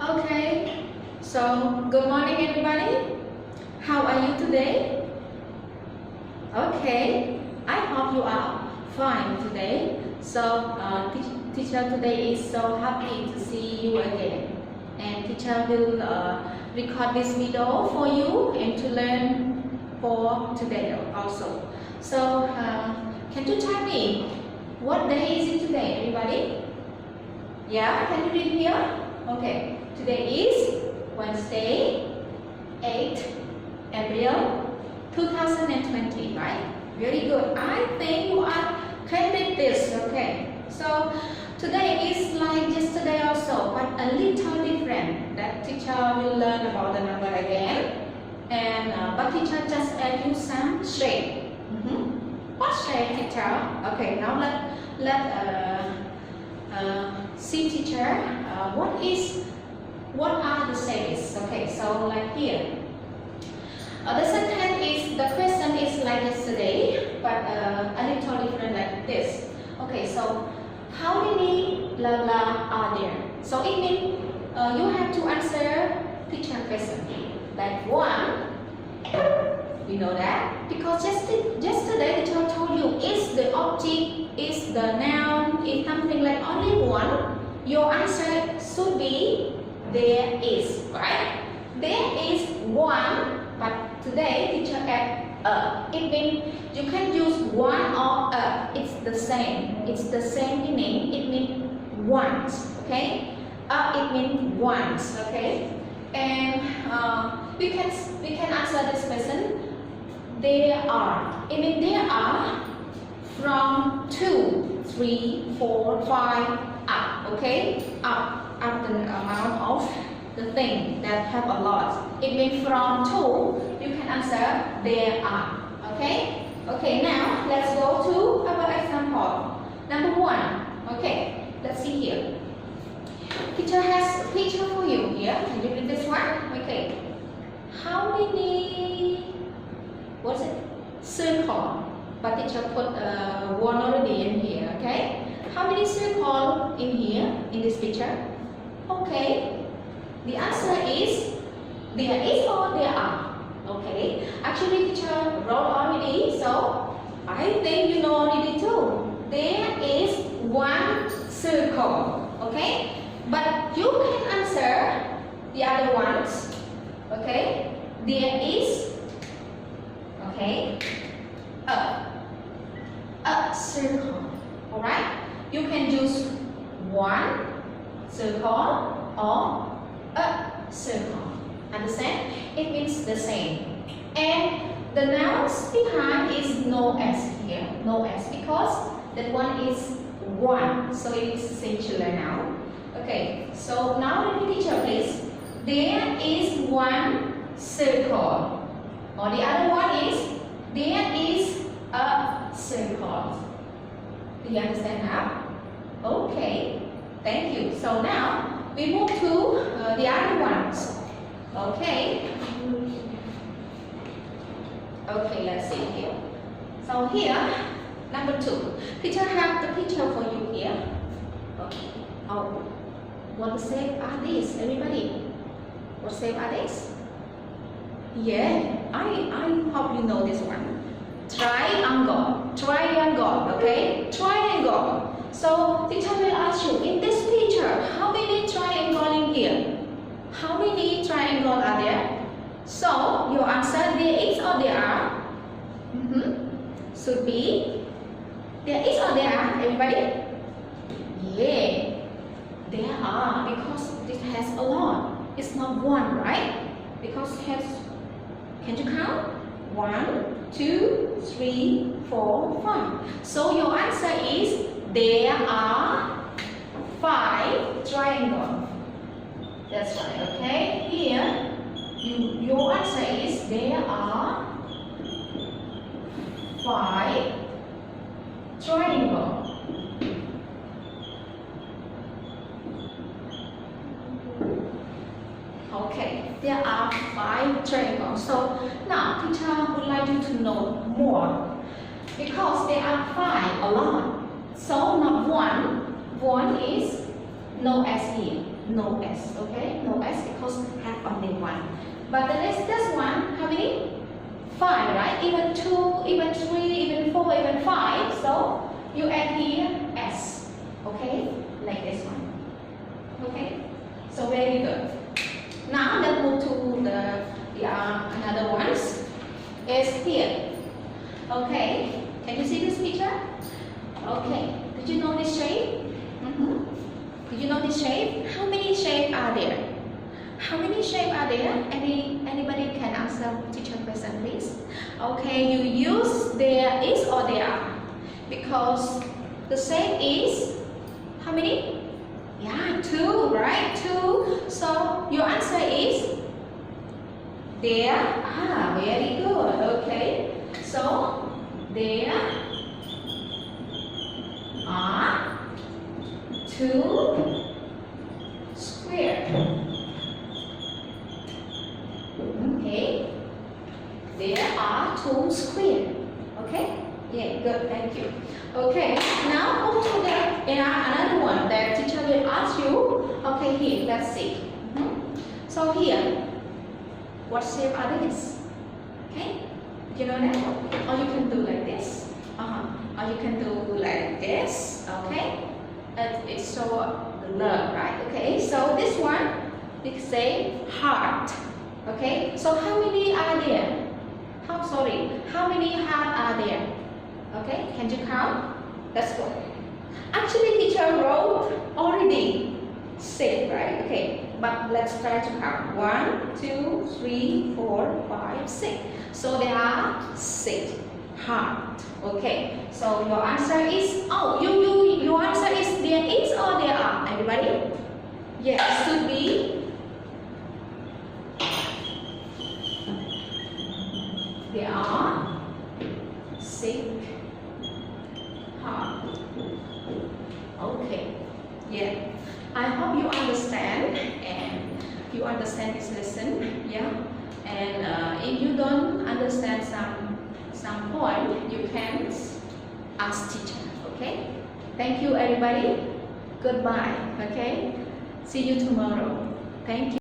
Okay, so good morning everybody. How are you today? Okay, I hope you are fine today. So teacher today is so happy to see you again. And teacher will record this video for you and to learn for today also. So can you tell me what day is it today, everybody? Yeah, can you read here? Okay, today is Wednesday, 8th April 2020, right? Very good. I think you can read this, okay? So today is like yesterday also, but a little different. That teacher will learn about the number again. And but teacher just add you some shape. What shape, teacher? Okay, now let see teacher. What are the shapes? Okay, so like here. The sentence is, the question is like yesterday, but a little different like this. Okay, so how many blah blah are there? So it means you have to answer teacher question. Like one, you know that? Because yesterday teacher told you is the object, is the noun, is something like only one. Your answer should be there is, right? There is one, but today teacher add it means you can use one or it's the same. It's the same meaning. It means once, okay? It means once, okay? And we can answer this question. There are. It means there are from 2, 3, 4, 5 up, okay? Up the amount of the thing that have a lot. It means from 2, you can answer there are, okay? Okay, now let's go to our example. Number 1, okay, let's see here. Teacher has a picture for you here. Can you read this one? Okay. How many, what's it? Circle. But teacher put one already in here, okay? How many circles in here, in this picture? Okay. The answer is, there is or there are. Okay. Actually, teacher wrote already, so I think you know already too. There is one circle. Okay. But you can answer the other ones. Okay. There is, okay, a circle. Alright? You can use one circle or a circle. Understand? It means the same. And the nouns behind is no s here. No s because that one is one. So it is singular now. Okay. So now repeat teacher please. There is one circle. Or the other one is there is a circle. Do you understand now? Okay, thank you. So now we move to the other ones. Okay. Okay, let's see here. So here, number 2. Teacher have the picture for you here. Okay. Oh, what shape are these, everybody? What shape are these? Yeah, I hope you know this one. Triangle, okay? Triangle. So teacher will ask you, in this picture, how many triangles in here? How many triangles are there? So your answer, there is or there are? Should be, there is or there are, everybody? Yeah, there are, because it has a lot. It's not one, right? Because it has, can you count? 1, 2, 3, 4, 5. So your answer is there are 5 triangles. That's right, okay? Here, your answer is there are 5 triangles. Okay, there are 5 triangles. So now teacher would like you to know more. Because there are 5 a lot. So not one. One is No S here. No S. Okay? No S because have only one. But the next one, how many? 5, right? Even 2, even 3, even 4, even 5. So you add here S. Okay? Like this one. Okay? So very good. Now let's move to the another ones. Is here. Okay? Can you see this picture? Okay. Did you know this shape? Did you know this shape? How many shapes are there? How many shapes are there? Anybody can answer teacher question, please? Okay, you use there is or there are because the shape is how many? Yeah, 2, right? 2. So your answer is there are. Very good. Okay. So there are 2 squares. Okay, there are 2 squares. Okay, yeah, good, thank you. Okay, now move to the another one that teacher will ask you. Okay, here, let's see. So here, what shape are these? Okay, you know that? Or you can do like this. Or you can do like this. Okay, it's so love, right? Okay, so this one we say heart. Okay, so how many are there? How many hearts are there? Okay, can you count? Let's go. Actually, teacher wrote already 6, right? Okay, but let's try to count. 1, 2, 3, 4, 5, 6. So there are 6 hearts. Okay, so your answer is your answer is there is or there are? Everybody? Yes, should be. There are 6 hearts. Okay. Yeah. I hope you understand and you understand this lesson. Yeah. And if you don't understand some point, you can ask teacher. Okay. Thank you, everybody. Goodbye. Okay. See you tomorrow. Thank you.